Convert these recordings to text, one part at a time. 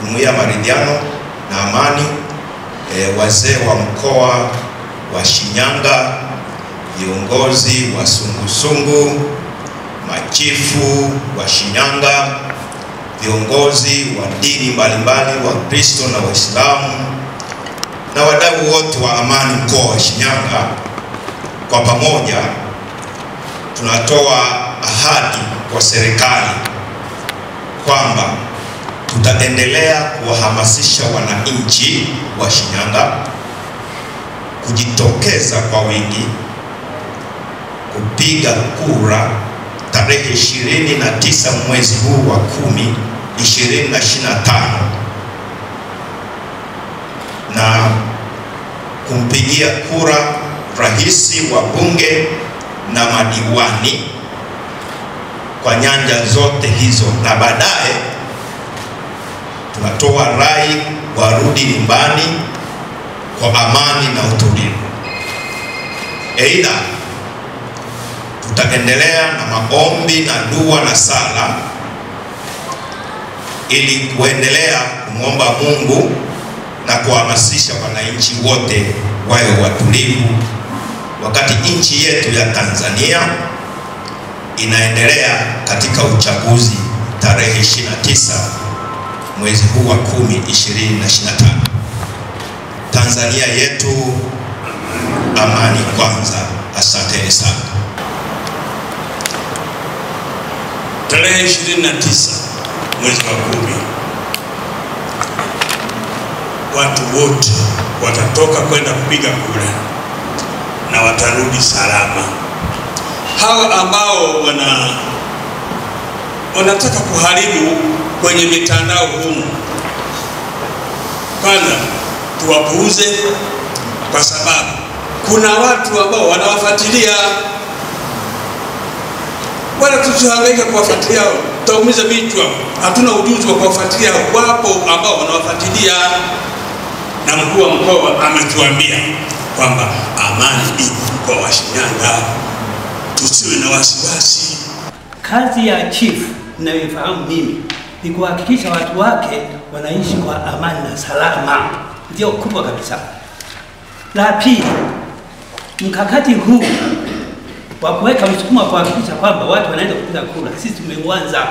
Jumuiya Maridhiano na Amani, wazee wa mkoa wa Shinyanga, viongozi wa sungusungu, machifu wa Shinyanga, viongozi wa dini mbalimbali wa Kristo na Waislamu na wadau wote wa amani mkoa wa Shinyanga, kwa pamoja tunatoa ahadi kwa serikali kwamba tutaendelea kuwahamasisha wananchi wa Shinyanga kujitokeza kwa wingi kupiga kura tarehe 29 mwezi huu wa 10, 2025 na kumpigia kura rais wa bunge na madiwani kwa nyanja zote hizo, na baadaye tunatoa rai warudi nyumbani kwa amani na utulivu. Aidha, tutaendelea na maombi na dua na sala ili kuendelea kumwomba Mungu na kuhamasisha wananchi wote wawe watulivu wakati nchi yetu ya Tanzania inaendelea katika uchaguzi tarehe 29 mwezi huu wa 10, 2025. Tanzania yetu, amani kwanza. Asante sana. Tarehe 29 mwezi wa 10, watu wote watatoka kwenda kupiga kura na watarudi salama. Hawa ambao wanataka kuharibu kwenye mitandao humu, kwanza tuwapuuze, kwa sababu kuna watu ambao wanawafuatilia. Wala tusihangaike kuwafuatilia, tutaumiza vichwa. Hatuna ujuzi wa kuwafuatilia. Wapo ambao wanawafuatilia, na mkuu wa mkoa ametuambia kwamba amani ipo mkoa wa Shinyanga, tusiwe na wasiwasi. Kazi ya chief ninayofahamu mimi ni kuhakikisha watu wake wanaishi kwa amani na salama, ndio kubwa kabisa. La pili, mkakati huu wa kuweka msukumo wa kuhakikisha kwamba watu wanaenda kupiga kura, sisi tumeuanza,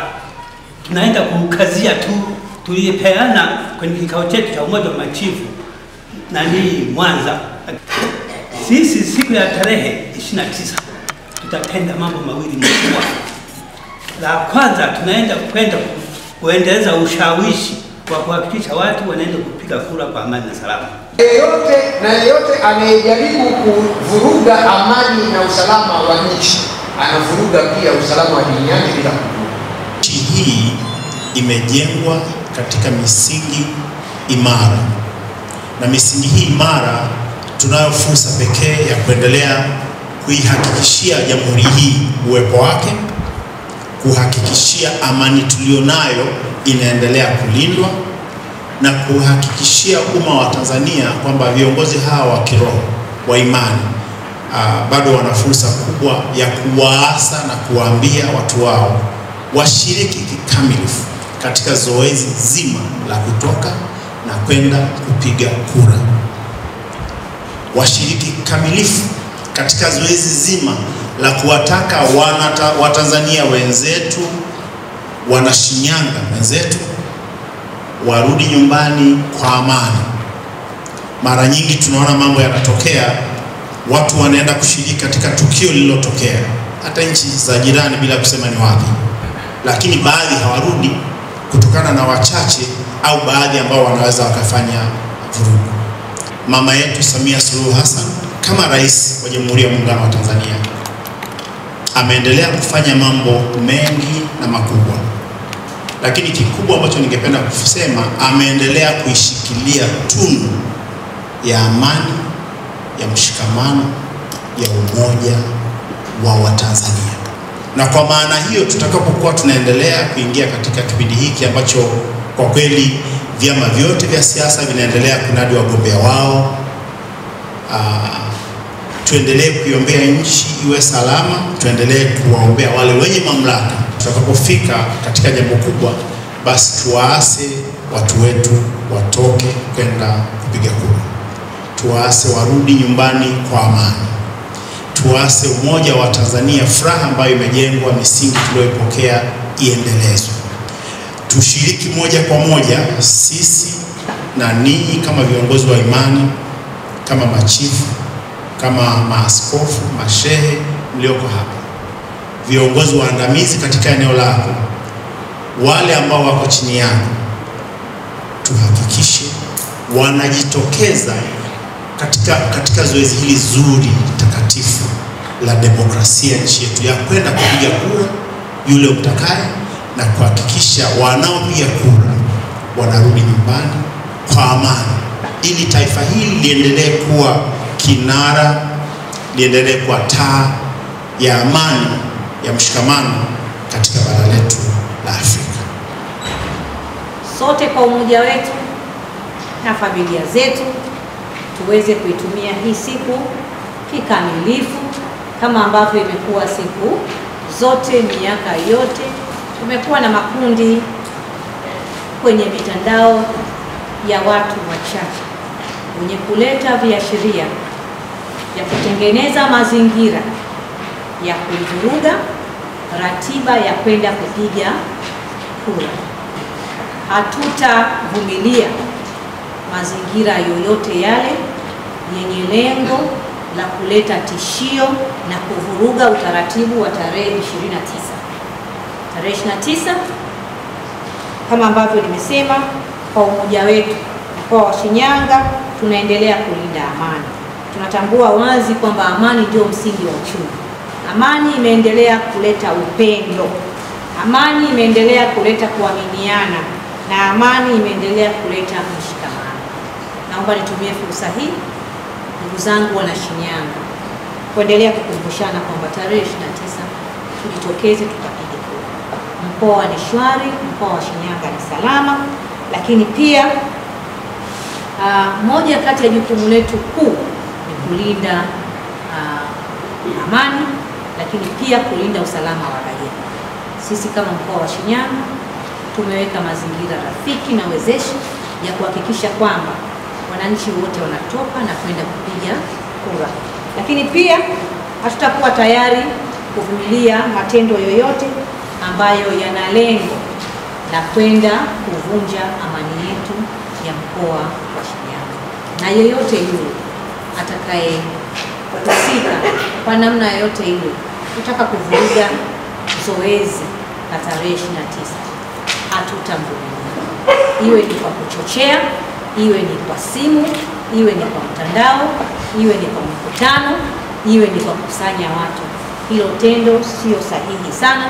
tunaenda kukazia tu. Tulipeana kwenye kikao chetu cha umoja wa machifu Mwanza. Sisi siku ya tarehe 29 tutapenda mambo mawili makubwa. La kwanza, tunaenda kuendeleza ushawishi wa kuhakikisha watu wanaenda kupiga kura kwa amani na salama. Yeyote anayejaribu kuvuruga amani na usalama wa nchi anavuruga pia usalama wa dini yake bila kujua. Nchi hii imejengwa katika misingi imara, na misingi hii imara tunayo fursa pekee ya kuendelea kuihakikishia jamhuri hii uwepo wake, kuhakikishia amani tulionayo inaendelea kulindwa, na kuhakikishia umma wa Tanzania kwamba viongozi hawa wa kiroho wa imani bado wana fursa kubwa ya kuwaasa na kuwaambia watu wao washiriki kikamilifu katika zoezi zima la kutoka na kwenda kupiga kura. Washiriki kikamilifu katika zoezi zima la kuwataka Watanzania wenzetu, wana Shinyanga wenzetu warudi nyumbani kwa amani. Mara nyingi tunaona mambo yanatokea, watu wanaenda kushiriki katika tukio lililotokea hata nchi za jirani bila kusema ni wapi, lakini baadhi hawarudi kutokana na wachache au baadhi ambao wanaweza wakafanya vurugu. Mama yetu Samia Suluhu Hassan kama rais wa Jamhuri ya Muungano wa Tanzania ameendelea kufanya mambo mengi na makubwa, lakini kikubwa ambacho ningependa kusema, ameendelea kuishikilia tunu ya amani, ya mshikamano, ya umoja wa Watanzania. Na kwa maana hiyo, tutakapokuwa tunaendelea kuingia katika kipindi hiki ambacho kwa kweli vyama vyote vya siasa vinaendelea kunadi wagombea wao, tuendelee kuiombea nchi iwe salama, tuendelee kuwaombea wale wenye mamlaka. Tutakapofika katika jambo kubwa, basi tuwaase watu wetu watoke kwenda kupiga kura. Tuwaase warudi nyumbani kwa amani. Tuwaase umoja wa Tanzania, furaha ambayo imejengwa, misingi tuliyoipokea iendelezwe. Tushiriki moja kwa moja sisi na ninyi kama viongozi wa imani, kama machifu, kama maaskofu, mashehe mlioko hapa, viongozi waandamizi katika eneo lako, wale ambao wako chini yako, tuhakikishe wanajitokeza katika zoezi hili zuri takatifu la demokrasia nchi yetu, ya kwenda kupiga kura yule mtakaye, na kuhakikisha wanaopiga kura wanarudi nyumbani kwa amani, ili taifa hili liendelee kuwa kinara, liendelee kuwa taa ya amani, ya mshikamano katika bara letu la Afrika. Sote kwa umoja wetu na familia zetu tuweze kuitumia hii siku kikamilifu kama ambavyo imekuwa siku zote, miaka yote. Tumekuwa na makundi kwenye mitandao ya watu wachache wenye kuleta viashiria ya kutengeneza mazingira ya kuvuruga ratiba ya kwenda kupiga kura. Hatutavumilia mazingira yoyote yale yenye lengo la kuleta tishio na kuvuruga utaratibu wa tarehe 29. Tarehe 29, kama ambavyo nimesema, kwa umoja wetu mkoa wa Shinyanga tunaendelea kulinda amani. Tunatambua wazi kwamba amani ndio msingi wa uchumi. Amani imeendelea kuleta upendo. Amani imeendelea kuleta kuaminiana, na amani imeendelea kuleta mshikamano. Naomba nitumie fursa hii, ndugu zangu wana Shinyanga, kuendelea kukumbushana kwamba tarehe 29 tujitokeze tukapige kura. Mkoa ni shwari, mkoa wa Shinyanga ni salama, lakini pia moja kati ya jukumu letu kuu ni kulinda amani, lakini pia kulinda usalama wa raia. Sisi kama mkoa wa Shinyanga tumeweka mazingira rafiki na wezeshi ya kuhakikisha kwamba wananchi wote wanatoka na kwenda kupiga kura, lakini pia hatutakuwa tayari kuvumilia matendo yoyote ambayo yana lengo la kwenda kuvunja amani yetu ya mkoa wa Shinyanga. Na yeyote yule atakayehusika kwa namna yoyote ile kutaka kuvuruga zoezi la tarehe 29, hatutamvumilia. Iwe ni kwa kuchochea, iwe ni kwa simu, iwe ni kwa mtandao, iwe ni kwa mkutano, iwe ni kwa kusanya watu. Hilo tendo sio sahihi sana.